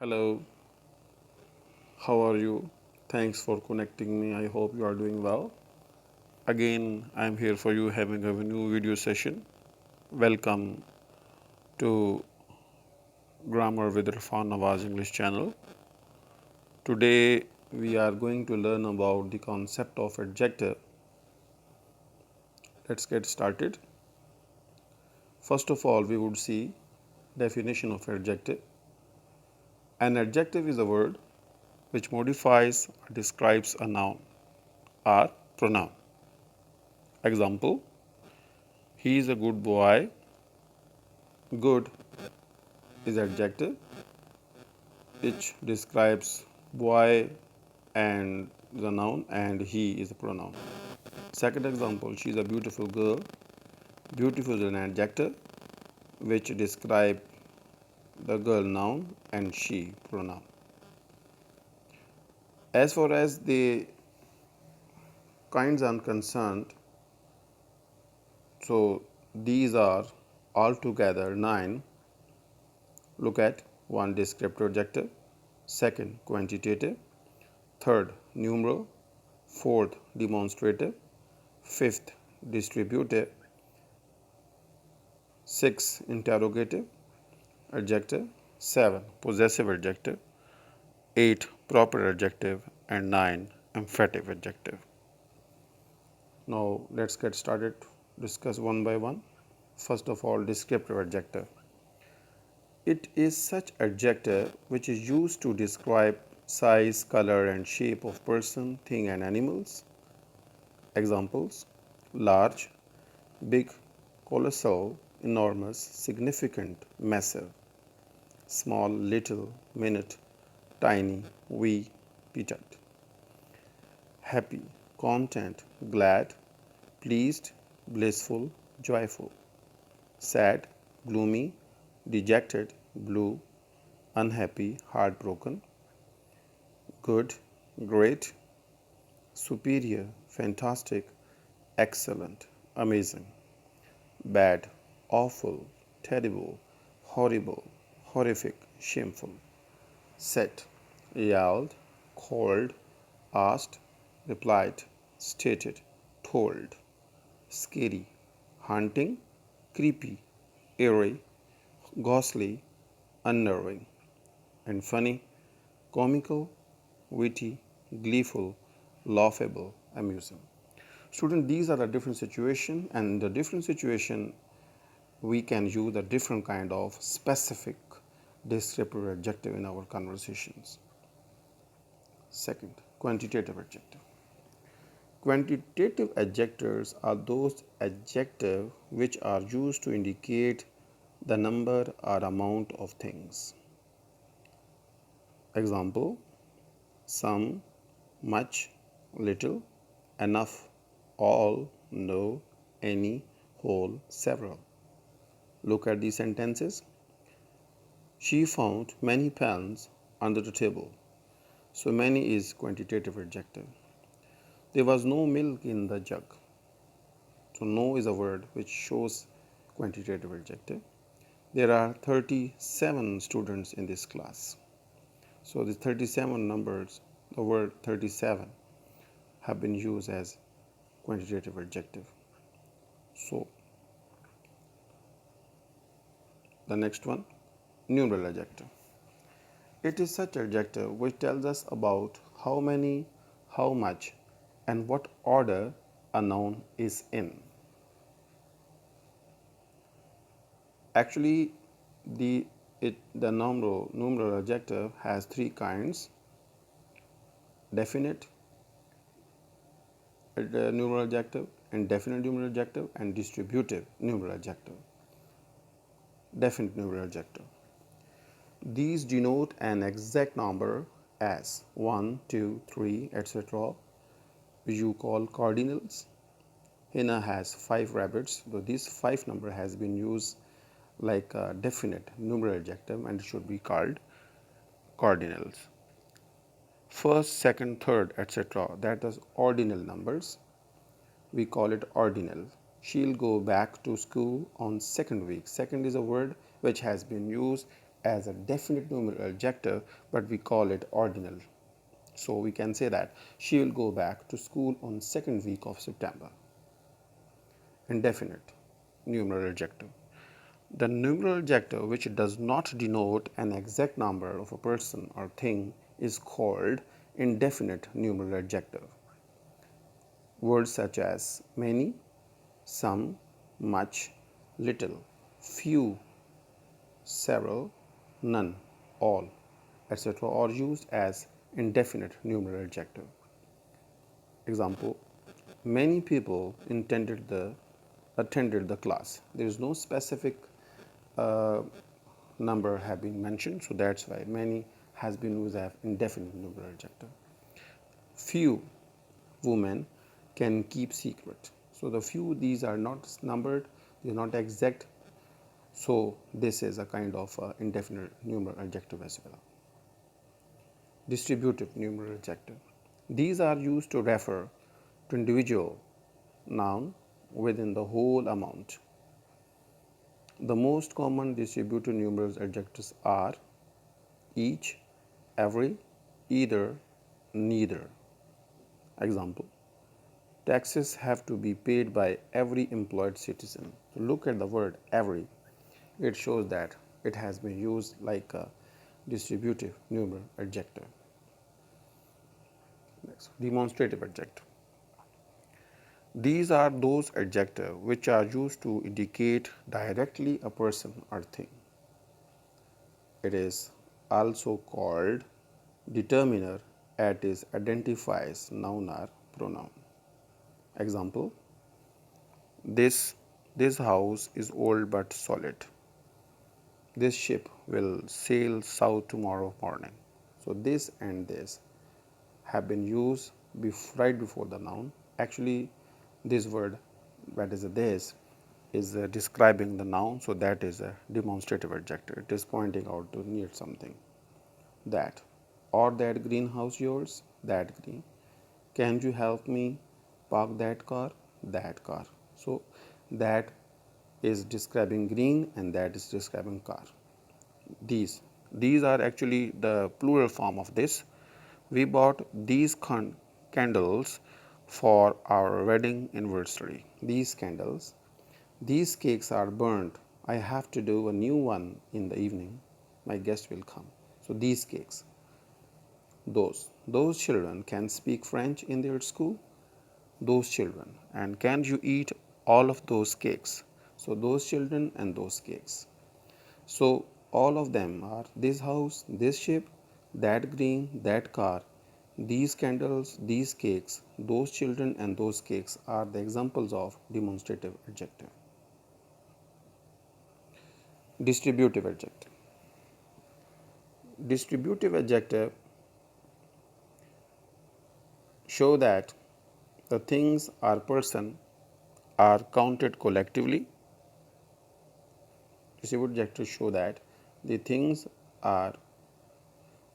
Hello, how are you? Thanks for connecting me. I hope you are doing well. Again, I'm here for you having a new video session. Welcome to Grammar with Irfan Nawaz English channel. Today, we are going to learn about the concept of adjective. Let's get started. First of all, we would see definition of adjective. An adjective is a word which modifies or describes a noun or pronoun. Example, he is a good boy. Good is adjective which describes boy and the noun and he is a pronoun. Second example, she is a beautiful girl. Beautiful is an adjective which describe the girl noun and she pronoun. As far as the kinds are concerned, so these are altogether 9. Look at 1. Descriptive adjective, 2nd. Quantitative, 3rd. Numeral, 4th. Demonstrative, 5th. Distributive, 6. Interrogative adjective, 7. Possessive adjective, 8. Proper adjective, and 9. Emphatic adjective. Now let's get started, discuss one by one. First of all, descriptive adjective. It is such adjective which is used to describe size, color, and shape of person, thing, and animals. Examples: large, big, colossal, enormous, significant, massive; small, little, minute, tiny, wee, petite. Happy, content, glad, pleased, blissful, joyful; sad, gloomy, dejected, blue, unhappy, heartbroken; good, great, superior, fantastic, excellent, amazing; bad, awful, terrible, horrible, horrific, shameful; set, yelled, called, asked, replied, stated, told; scary, haunting, creepy, eerie, ghostly, unnerving; and funny, comical, witty, gleeful, laughable, amusing. Student, these are the different situation, and the different situation we can use a different kind of specific descriptive adjective in our conversations. Second, quantitative adjective. Quantitative adjectives are those adjectives which are used to indicate the number or amount of things. Example: some, much, little, enough, all, no, any, whole, several. Look at these sentences. She found many pens under the table. So many is quantitative adjective. There was no milk in the jug. So no is a word which shows quantitative adjective. There are 37 students in this class. So the 37 numbers, the word 37 have been used as quantitative adjective. So the next one, numeral adjective. It is such adjective which tells us about how many, how much, and what order a noun is in. Actually, the numeral adjective has 3 kinds: definite numeral adjective, indefinite numeral adjective, and distributive numeral adjective. Definite numeral adjective. These denote an exact number as 1, 2, 3, etc. You call cardinals. Hina has 5 rabbits. So this 5 number has been used like a definite numeral adjective and it should be called cardinals. First, second, third, etc. That is ordinal numbers. We call it ordinal. She'll go back to school on second week. Second is a word which has been used as a definite numeral adjective, but we call it ordinal. So we can say that she will go back to school on second week of September. Indefinite numeral adjective. The numeral adjective which does not denote an exact number of a person or thing is called indefinite numeral adjective. Words such as many, some, much, little, few, several, none, all, etc. are used as indefinite numeral adjective. Example, many people attended the class. There is no specific uh, number have been mentioned, so that's why many has been used as indefinite numeral adjective. Few women can keep secret. So the few, these are not numbered, they are not exact, so this is a kind of indefinite numeral adjective as well. Distributive numeral adjective. These are used to refer to individual noun within the whole amount. The most common distributive numeral adjectives are each, every, either, neither. Example, taxes have to be paid by every employed citizen. So look at the word every. It shows that it has been used like a distributive numeral adjective. Next, demonstrative adjective. These are those adjectives which are used to indicate directly a person or thing. It is also called determiner as it identifies noun or pronoun. Example, this house is old but solid. This ship will sail south tomorrow morning. So this and this have been used right before the noun. Actually, this word, that is this, is describing the noun, so that is a demonstrative adjective. It is pointing out to near something. That, or that greenhouse yours, that green. Can you help me park that car, that car. So that is describing green and that is describing car. These are actually the plural form of this. We bought these candles for our wedding anniversary. These candles, these cakes are burnt. I have to do a new one in the evening. My guest will come. So these cakes. Those children can speak French in their school. Those children. And can you eat all of those cakes? So those children and those cakes. So all of them are this house, this ship, that green, that car, these candles, these cakes, those children and those cakes are the examples of demonstrative adjective. Distributive adjective. Distributive adjective show that the things or person are counted collectively. Distributive adjectives show that the things or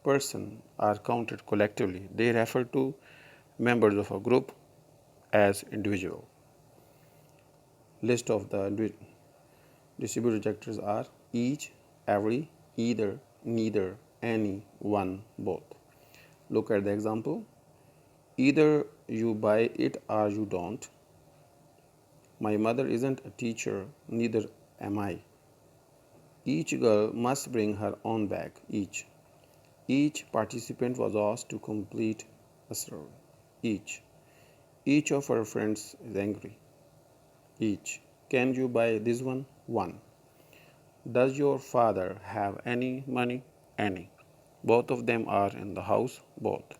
person are counted collectively. They refer to members of a group as individual. List of the distributive adjectives are each, every, either, neither, any, one, both. Look at the example. Either you buy it or you don't. My mother isn't a teacher, neither am I. Each girl must bring her own bag, each. Each participant was asked to complete a survey. Each. Each of her friends is angry. Each. Can you buy this one? One. Does your father have any money? Any. Both of them are in the house? Both.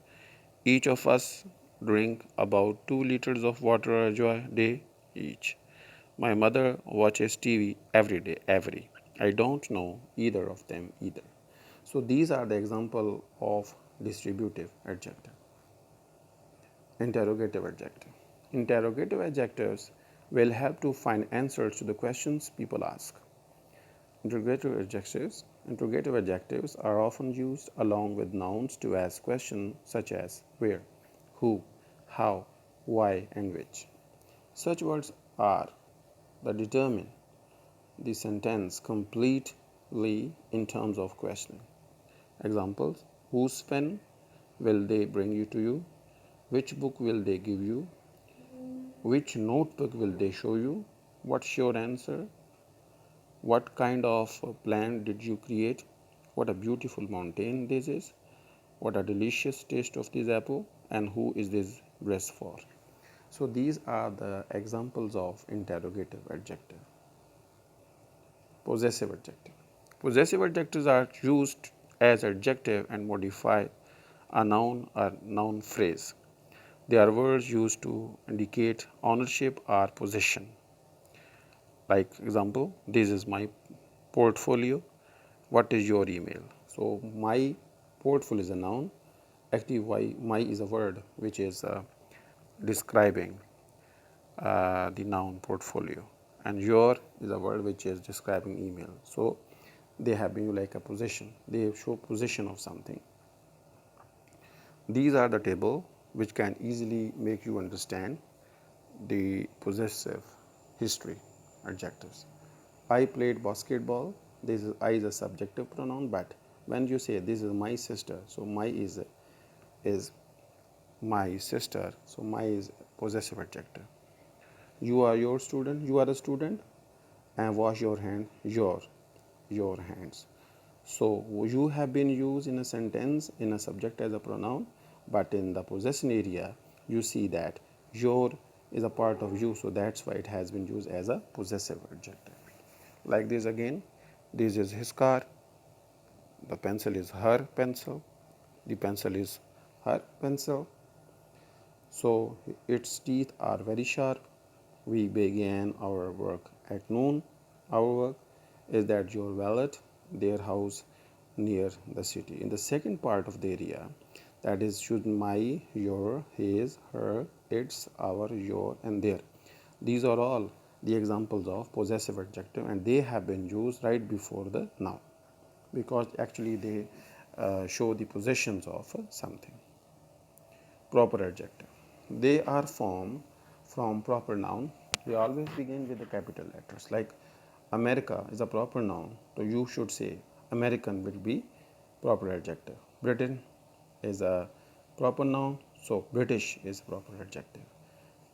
Each of us drink about 2 liters of water a day each. My mother watches TV every day, every. I don't know either of them either. So these are the example of distributive adjective. Interrogative adjective. Interrogative adjectives will help to find answers to the questions people ask. Interrogative adjectives are often used along with nouns to ask questions such as where, who, how, why, and which. Such words are the determine, the sentence complete, in terms of questioning. Examples: whose pen will they bring you to you? Which book will they give you? Which notebook will they show you? What's your answer? What kind of plant did you create? What a beautiful mountain this is. What a delicious taste of this apple. And who is this dress for? So these are the examples of interrogative adjective. Possessive adjective. Possessive adjectives are used as adjective and modify a noun or noun phrase. They are words used to indicate ownership or possession. Like example, this is my portfolio. What is your email? So my portfolio is a noun. Actually, why my is a word which is describing the noun portfolio, and your is a word which is describing email. So they have been like a possession. They show possession of something. These are the table which can easily make you understand the possessive history adjectives. I played basketball. This is I is a subjective pronoun, but when you say this is my sister, so my is my sister, so my is possessive adjective. You are your student, you are a student, and wash your hand, your hands. So you have been used in a sentence in a subject as a pronoun, but in the possession area, you see that your is a part of you, so that's why it has been used as a possessive adjective. Like this again, this is his car, the pencil is her pencil, the pencil is her pencil. So its teeth are very sharp. We began our work at noon. Our work is that your wallet, their house near the city. In the second part of the area, that is should my, your, his, her, its, our, your, and their. These are all the examples of possessive adjective, and they have been used right before the noun because actually they show the possessions of something. Proper adjective. They are formed from proper noun. They always begin with the capital letters. Like America is a proper noun, so you should say American will be proper adjective. Britain is a proper noun, so British is a proper adjective.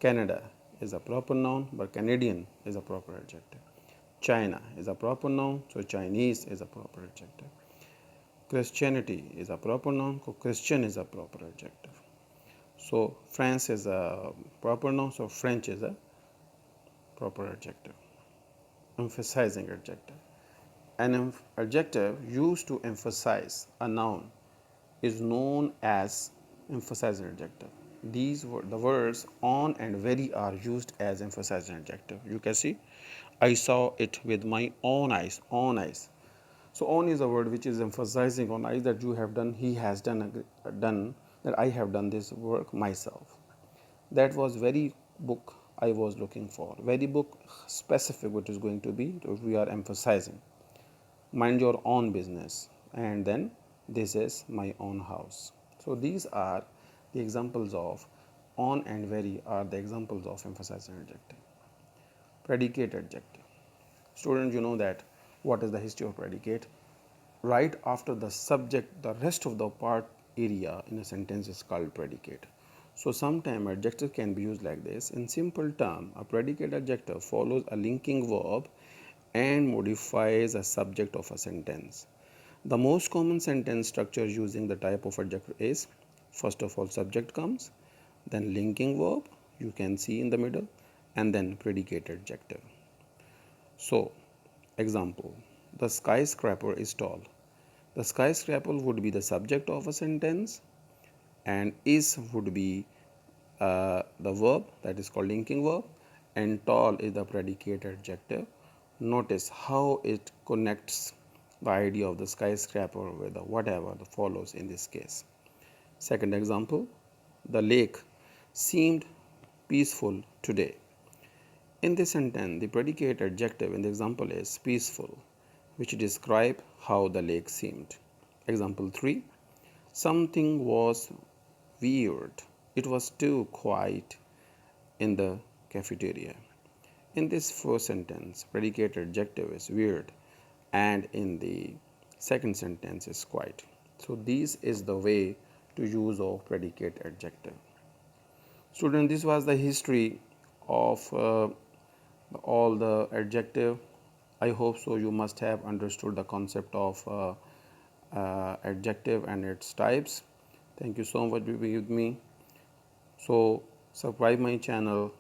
Canada is a proper noun, but Canadian is a proper adjective. China is a proper noun, so Chinese is a proper adjective. Christianity is a proper noun, so Christian is a proper adjective. So France is a proper noun, so French is a proper adjective. Emphasizing adjective. An adjective used to emphasize a noun is known as emphasizing adjective. These were the words on and very are used as emphasizing adjective. You can see, I saw it with my own eyes. Own eyes. So on is a word which is emphasizing on eyes that you have done, he has done, that I have done this work myself. That was very book I was looking for. Very book specific what is going to be, we are emphasizing. Mind your own business. And then this is my own house. So these are the examples of on and very are the examples of emphasizing adjective. Predicate adjective. Students, you know that what is the history of predicate? Right after the subject, the rest of the part area in a sentence is called predicate. So sometimes adjective can be used like this. In simple term, a predicate adjective follows a linking verb and modifies a subject of a sentence. The most common sentence structure using the type of adjective is, first of all, subject comes, then linking verb, you can see in the middle, and then predicate adjective. So, example, the skyscraper is tall. The skyscraper would be the subject of a sentence, and is would be the verb, that is called linking verb, and tall is the predicate adjective. Notice how it connects the idea of the skyscraper with the whatever that follows in this case. Second example, the lake seemed peaceful today. In this sentence, the predicate adjective in the example is peaceful, which describe how the lake seemed. Example 3, something was weird. It was too quiet in the cafeteria. In this first sentence, predicate adjective is weird and in the second sentence is quiet. So this is the way to use of predicate adjective. Student, this was the history of all the adjective. I hope so you must have understood the concept of adjective and its types. Thank you so much for being with me. So subscribe my channel,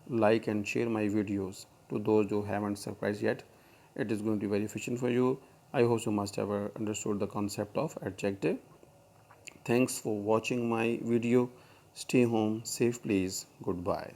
like and share my videos to those who haven't subscribed yet. It is going to be very efficient for you. I hope you must have understood the concept of adjective. Thanks for watching my video. Stay home safe please. Goodbye.